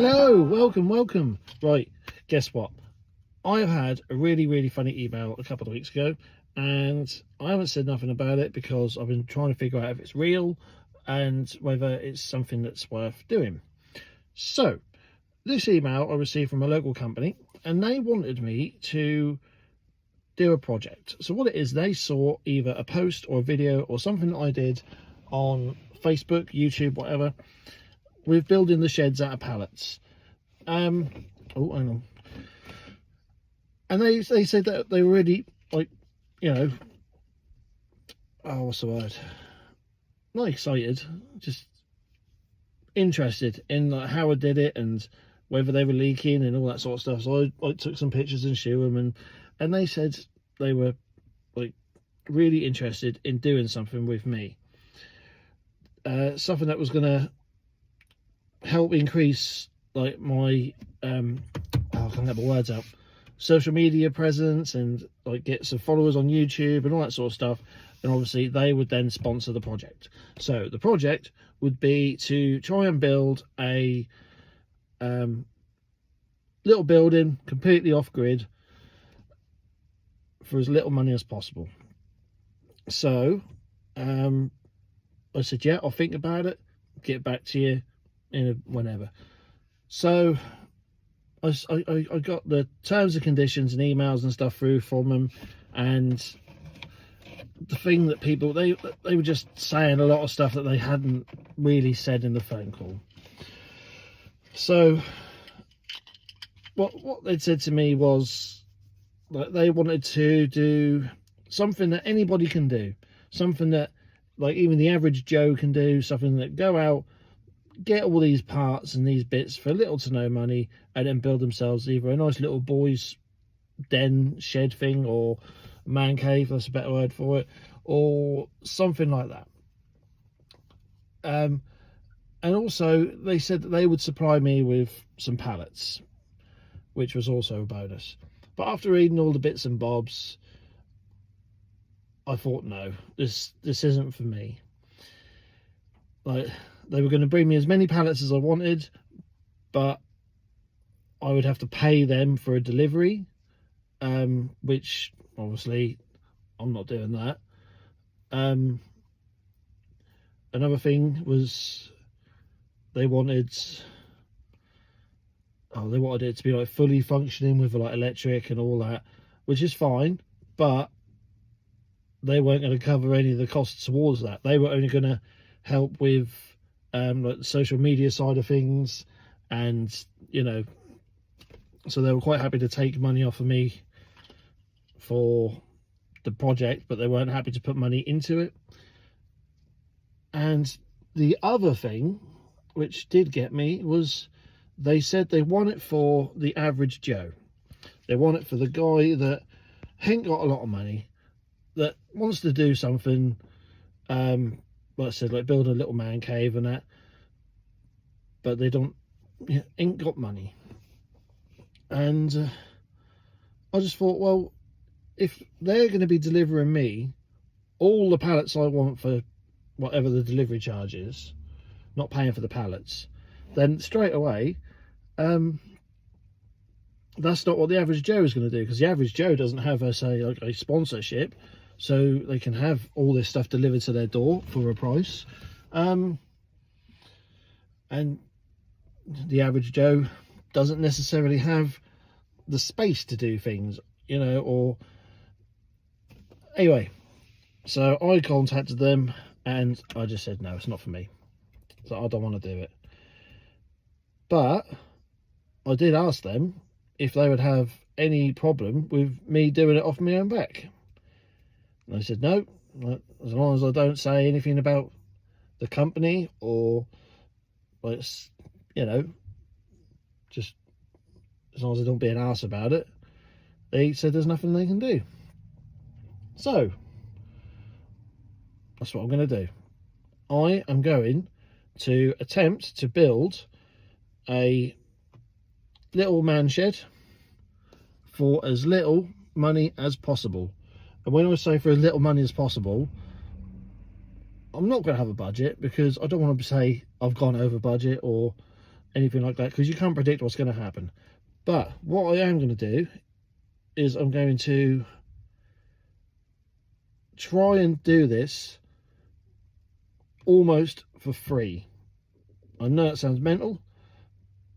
Hello, welcome. Right, guess what? I have had a really funny email a couple of weeks ago, and I haven't said nothing about it because I've been trying to figure out if it's real and whether it's something that's worth doing. So, this email I received from a local company, and they wanted me to do a project. So what it is, they saw either a post or a video or something that I did on Facebook, YouTube, whatever, with building the sheds out of pallets. Oh, hang on. And they said that they were really, like, you know, oh, what's the word? Not excited, just interested in like how I did it and whether they were leaking and all that sort of stuff. So I took some pictures and showed them, and they said they were like really interested in doing something with me, something that was going to help increase like my I can't get my words out, social media presence, and like get some followers on YouTube and all that sort of stuff. And obviously they would then sponsor the project. So the project would be to try and build a little building completely off grid for as little money as possible. So I said, yeah, I'll think about it, get back to you whenever. So I got the terms and conditions and emails and stuff through from them, and the thing that people, they were just saying a lot of stuff that they hadn't really said in the phone call. So what they'd said to me was like they wanted to do something that anybody can do, something that like even the average Joe can do, something that go out, get all these parts and these bits for little to no money, and then build themselves either a nice little boys den shed thing, or man cave, that's a better word for it, or something like that. And also they said that they would supply me with some pallets, which was also a bonus. But after reading all the bits and bobs, I thought, no, this isn't for me. Like, they were going to bring me as many pallets as I wanted, but I would have to pay them for a delivery, which obviously I'm not doing that. Another thing was they wanted it to be like fully functioning with like electric and all that, which is fine, but they weren't going to cover any of the costs towards that. They were only going to help with like the social media side of things, and you know, so they were quite happy to take money off of me for the project, but they weren't happy to put money into it. And the other thing which did get me was they said they want it for the average Joe. They want it for the guy that ain't got a lot of money, that wants to do something, like I said, like build a little man cave and that, but they ain't got money. And I just thought, well, if they're going to be delivering me all the pallets I want for whatever the delivery charge is, not paying for the pallets, then straight away, that's not what the average Joe is going to do, because the average Joe doesn't have a sponsorship, so they can have all this stuff delivered to their door for a price. And the average Joe doesn't necessarily have the space to do things, you know, or anyway. So I contacted them and I just said, no, it's not for me. So I don't want to do it. But I did ask them if they would have any problem with me doing it off my own back. And they said, no, as long as I don't say anything about the company, or, like, you know, just as long as I don't be an arse about it, they said there's nothing they can do. So that's what I'm going to do. I am going to attempt to build a little man shed for as little money as possible. And when I say for as little money as possible, I'm not going to have a budget, because I don't want to say I've gone over budget or anything like that, because you can't predict what's going to happen. But what I am going to do is I'm going to try and do this almost for free. I know it sounds mental,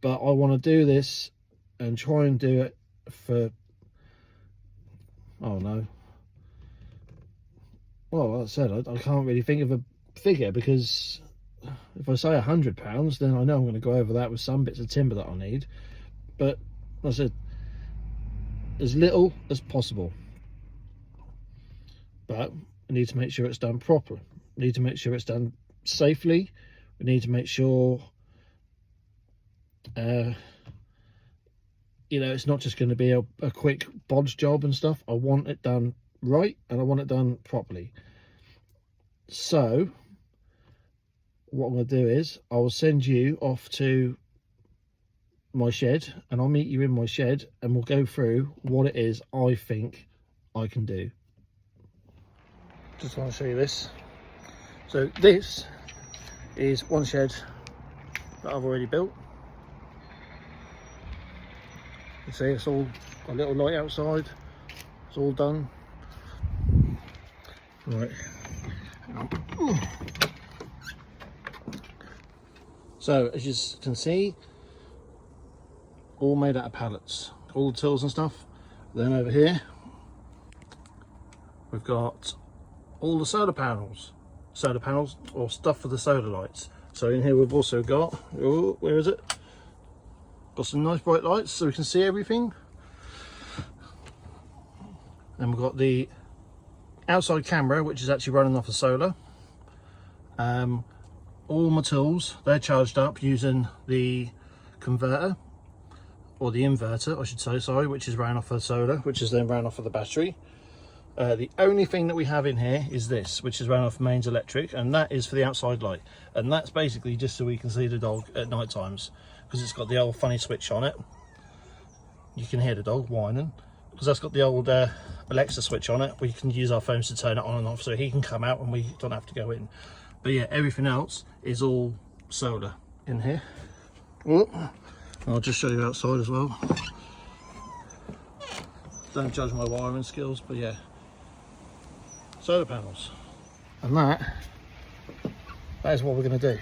but I want to do this and try and do it for, oh no, well, like I said, I can't really think of a figure, because if I say £100, then I know I'm going to go over that with some bits of timber that I need. But like I said, as little as possible. But we need to make sure it's done properly. We need to make sure it's done safely. We need to make sure, you know, it's not just going to be a quick bodge job and stuff. I want it done right, and I want it done properly. So what I'm going to do is I will send you off to my shed, and I'll meet you in my shed, and we'll go through what it is I think I can do. Just want to show you this. So this is one shed that I've already built. You see, it's all got a little light outside. It's all done. Right. So as you can see, all made out of pallets, all the tools and stuff. Then over here we've got all the solar panels or stuff for the solar lights. So in here we've also got, oh, where is it? Got some nice bright lights so we can see everything. Then we've got the outside camera, which is actually running off the solar. All my tools, they're charged up using the converter, or the inverter I should say, sorry, which is ran off of the solar, which is then ran off of the battery. The only thing that we have in here is this, which is ran off mains electric, and that is for the outside light, and that's basically just so we can see the dog at night times, because it's got the old funny switch on it. You can hear the dog whining because that's got the old Alexa switch on it. We can use our phones to turn it on and off, so he can come out and we don't have to go in. But yeah, everything else is all solar in here. I'll just show you outside as well. Don't judge my wiring skills, but yeah, solar panels. And that is what we're going to do,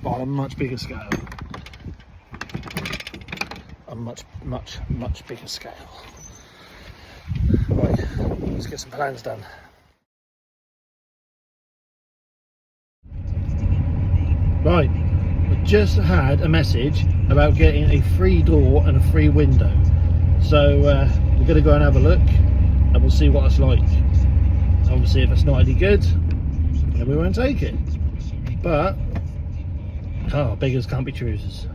but on a much bigger scale. A much bigger scale. Right, let's get some plans done. Right, we just had a message about getting a free door and a free window. So we're going to go and have a look, and we'll see what it's like. Obviously, if it's not any good, then we won't take it. But, oh, beggars can't be choosers.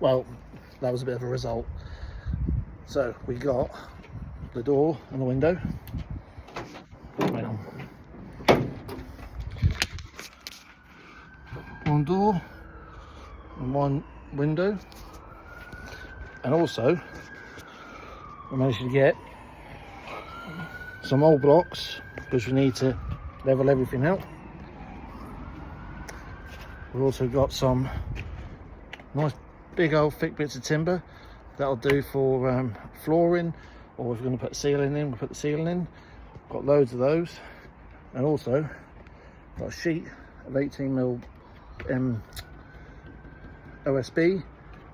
Well, that was a bit of a result. So we got the door and the window. Wait on. One door and one window, and also we managed to get some old blocks because we need to level everything out. We've also got some nice big old thick bits of timber that'll do for flooring, or if we're going to put ceiling in, we'll put the ceiling in. Got loads of those, and also got a sheet of 18mm OSB,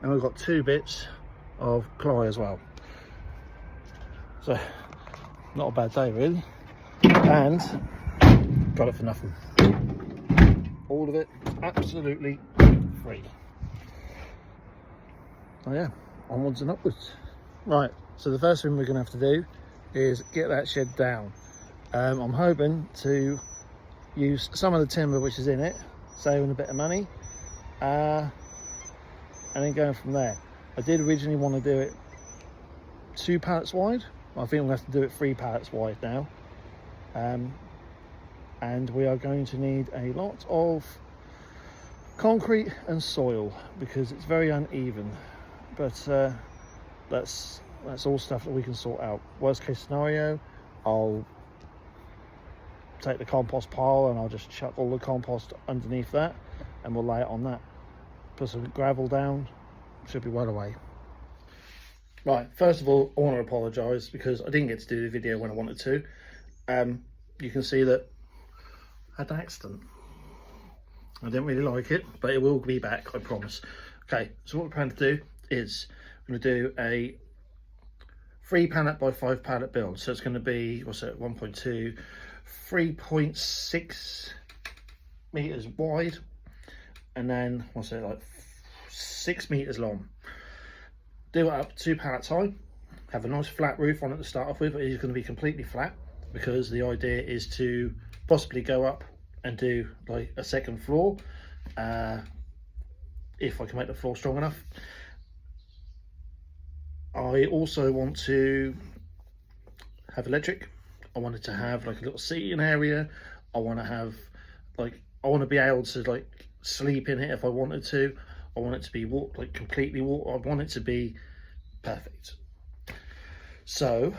and we've got 2 bits of ply as well. So not a bad day really, and got it for nothing. All of it absolutely free. Oh yeah, onwards and upwards. Right, so the first thing we're going to have to do is get that shed down. I'm hoping to use some of the timber which is in it, saving a bit of money, and then going from there. I did originally want to do it 2 pallets wide. I think we'll have to do it 3 pallets wide now. And we are going to need a lot of concrete and soil because it's very uneven. But that's all stuff that we can sort out. Worst case scenario, I'll take the compost pile and I'll just chuck all the compost underneath that, and we'll lay it on that. put some gravel down, should be well away. Right, first of all, I want to apologise because I didn't get to do the video when I wanted to. You can see that I had an accident. I didn't really like it, but it will be back, I promise. Okay, so what we're planning to do is we're going to do a 3 pallet by 5 pallet build. So it's going to be, what's it, 1.2, 3.6 meters wide, and then what's it, like 6 meters long. Do it up 2 pallets high. Have a nice flat roof on it to start off with. It is going to be completely flat because the idea is to possibly go up and do like a second floor if I can make the floor strong enough. I also want to have electric. I wanted to have like a little seating area. I want to have like, I want to be able to like sleep in it if I wanted to. I want it to be like completely water. I want it to be perfect. So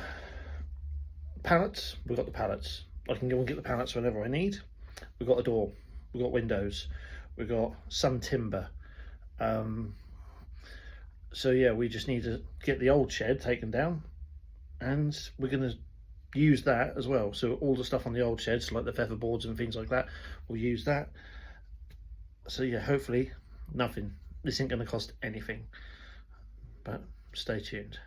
pallets, we've got the pallets. I can go and get the pallets whenever I need. We've got a door, we've got windows, we've got some timber. So yeah, we just need to get the old shed taken down, and we're going to use that as well. So all the stuff on the old sheds, like the feather boards and things like that, we'll use that. So yeah, hopefully nothing. This isn't going to cost anything, but stay tuned.